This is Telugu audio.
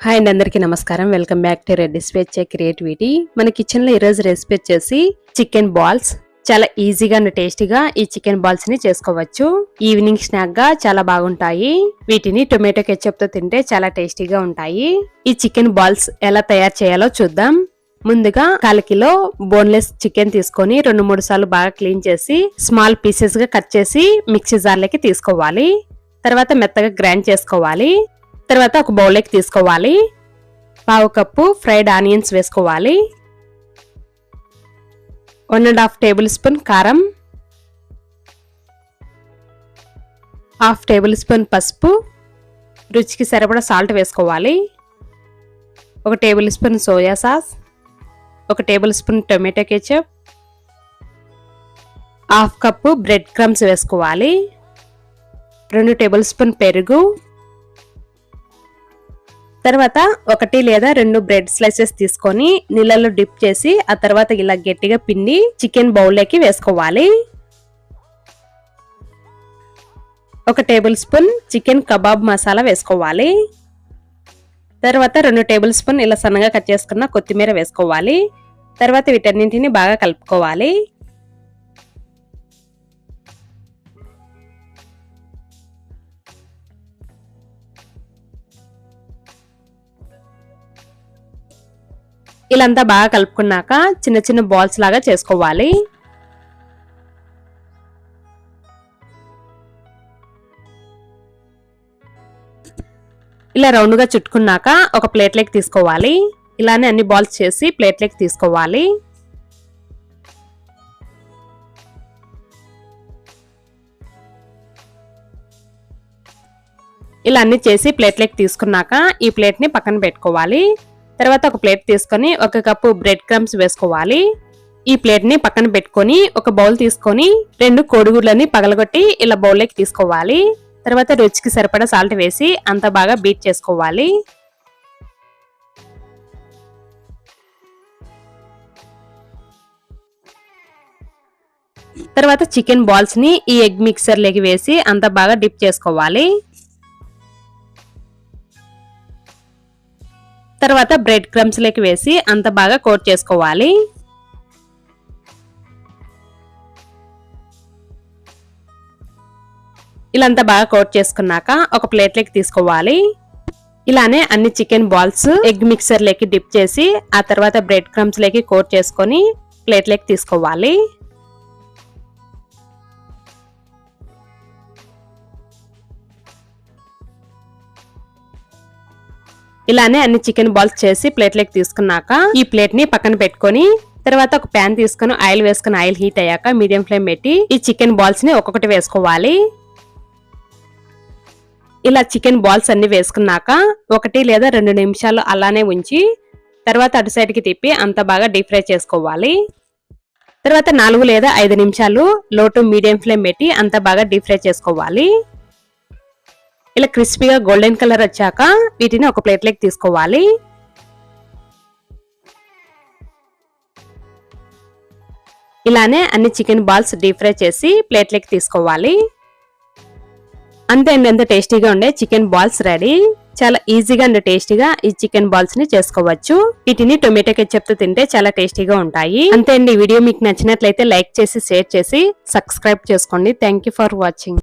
హాయ్ అండి, అందరికీ నమస్కారం. Welcome back to Reddy's veg creativity. మన కిచెన్ లో ఈరోజు రెసిపీ వచ్చేసి చికెన్ బాల్స్. చాలా ఈజీగా అండ్ టేస్టీగా ఈ చికెన్ బాల్స్ ని చేసుకోవచ్చు. ఈవినింగ్ స్నాక్ గా చాలా బాగుంటాయి. వీటిని టొమాటో కెచప్ తో తింటే చాలా టేస్టీగా ఉంటాయి. ఈ చికెన్ బాల్స్ ఎలా తయారు చేయాలో చూద్దాం. ముందుగా 1/4 కిలో బోన్లెస్ చికెన్ తీసుకొని 2-3 సార్లు బాగా క్లీన్ చేసి స్మాల్ పీసెస్ గా కట్ చేసి మిక్సీ జార్లోకి తీసుకోవాలి. తర్వాత మెత్తగా గ్రైండ్ చేసుకోవాలి. తర్వాత ఒక బౌల్లోకి తీసుకోవాలి. 1/2 కప్పు ఫ్రైడ్ ఆనియన్స్ వేసుకోవాలి. 1.5 టేబుల్ స్పూన్ కారం, 1/2 టేబుల్ స్పూన్ పసుపు, రుచికి సరిపడా సాల్ట్ వేసుకోవాలి. 1 table spoon soya sauce, 1 table spoon tomato ketchup, 1/2 cup bread crumbs వేసుకోవాలి. 2 టేబుల్ స్పూన్ పెరుగు, తర్వాత 1 లేదా 2 బ్రెడ్ స్లైసెస్ తీసుకొని నీళ్ళలో డిప్ చేసి ఆ తర్వాత ఇలా గట్టిగా పిండి చికెన్ బౌల్లోకి వేసుకోవాలి. 1 table spoon chicken kebab masala వేసుకోవాలి. తర్వాత 2 టేబుల్ స్పూన్ ఇలా సన్నగా కట్ చేసుకున్న కొత్తిమీర వేసుకోవాలి. తర్వాత వీటన్నింటిని బాగా కలుపుకోవాలి. ఇలాంతా బాగా కలుపుకున్నాక చిన్న చిన్న బాల్స్ లాగా చేసుకోవాలి. ఇలా రౌండ్ గా చుట్టుకున్నాక ఒక ప్లేట్లోకి తీసుకోవాలి. ఇలానే అన్ని బాల్స్ చేసి ప్లేట్లోకి తీసుకోవాలి. ఇలా అన్ని చేసి ప్లేట్లోకి తీసుకున్నాక ఈ ప్లేట్ ని పక్కన పెట్టుకోవాలి. తర్వాత ఒక ప్లేట్ తీసుకొని 1 కప్పు బ్రెడ్ క్రమ్స్ వేసుకోవాలి. ఈ ప్లేట్ ని పక్కన పెట్టుకొని ఒక బౌల్ తీసుకొని 2 కోడిగుడ్లని పగలగొట్టి ఇలా బౌల్లోకి తీసుకోవాలి. తర్వాత రుచికి సరిపడా సాల్ట్ వేసి అంతా బాగా బీట్ చేసుకోవాలి. తర్వాత చికెన్ బాల్స్ ని ఈ ఎగ్ మిక్సర్ లోకి వేసి అంతా బాగా డిప్ చేసుకోవాలి. తర్వాత బ్రెడ్ క్రమ్స్ లోకి వేసి అంత బాగా కోట్ చేసుకోవాలి. ఇలా అంతా బాగా కోట్ చేసుకున్నాక ఒక ప్లేట్ లోకి తీసుకోవాలి. ఇలానే అన్ని చికెన్ బాల్స్ ఎగ్ మిక్సర్ లోకి డిప్ చేసి ఆ తర్వాత బ్రెడ్ క్రమ్స్ లోకి కోట్ చేసుకొని ప్లేట్ లోకి తీసుకోవాలి. ఇలానే అన్ని చికెన్ బాల్స్ చేసి ప్లేట్లోకి తీసుకున్నాక ఈ ప్లేట్ ని పక్కన పెట్టుకొని తర్వాత ఒక ప్యాన్ తీసుకుని ఆయిల్ వేసుకుని ఆయిల్ హీట్ అయ్యాక మీడియం ఫ్లేమ్ పెట్టి ఈ చికెన్ బాల్స్ ని ఒక్కొక్కటి వేసుకోవాలి. ఇలా చికెన్ బాల్స్ అన్ని వేసుకున్నాక 1 లేదా 2 నిమిషాలు అలానే ఉంచి తర్వాత అటు సైడ్ కి తిప్పి అంత బాగా డీప్ ఫ్రై చేసుకోవాలి. తర్వాత 4 లేదా 5 నిమిషాలు లో టు మీడియం ఫ్లేమ్ పెట్టి అంత బాగా డీప్ ఫ్రై చేసుకోవాలి. ఇలా క్రిస్పీగా గోల్డెన్ కలర్ వచ్చాక వీటిని ఒక ప్లేట్లోకి తీసుకోవాలి. ఇలానే అన్ని చికెన్ బాల్స్ డీప్ ఫ్రై చేసి ప్లేట్లోకి తీసుకోవాలి. అంతే అండి, ఎంత టేస్టీగా ఉండే చికెన్ బాల్స్ రెడీ. చాలా ఈజీగా అండ్ టేస్టీగా ఈ చికెన్ బాల్స్ ని చేసుకోవచ్చు. వీటిని టొమాటో కెచప్ తో తింటే చాలా టేస్టీగా ఉంటాయి. అంతే అండి, వీడియో మీకు నచ్చినట్లయితే లైక్ చేసి షేర్ చేసి సబ్స్క్రైబ్ చేసుకోండి. Thank you for watching.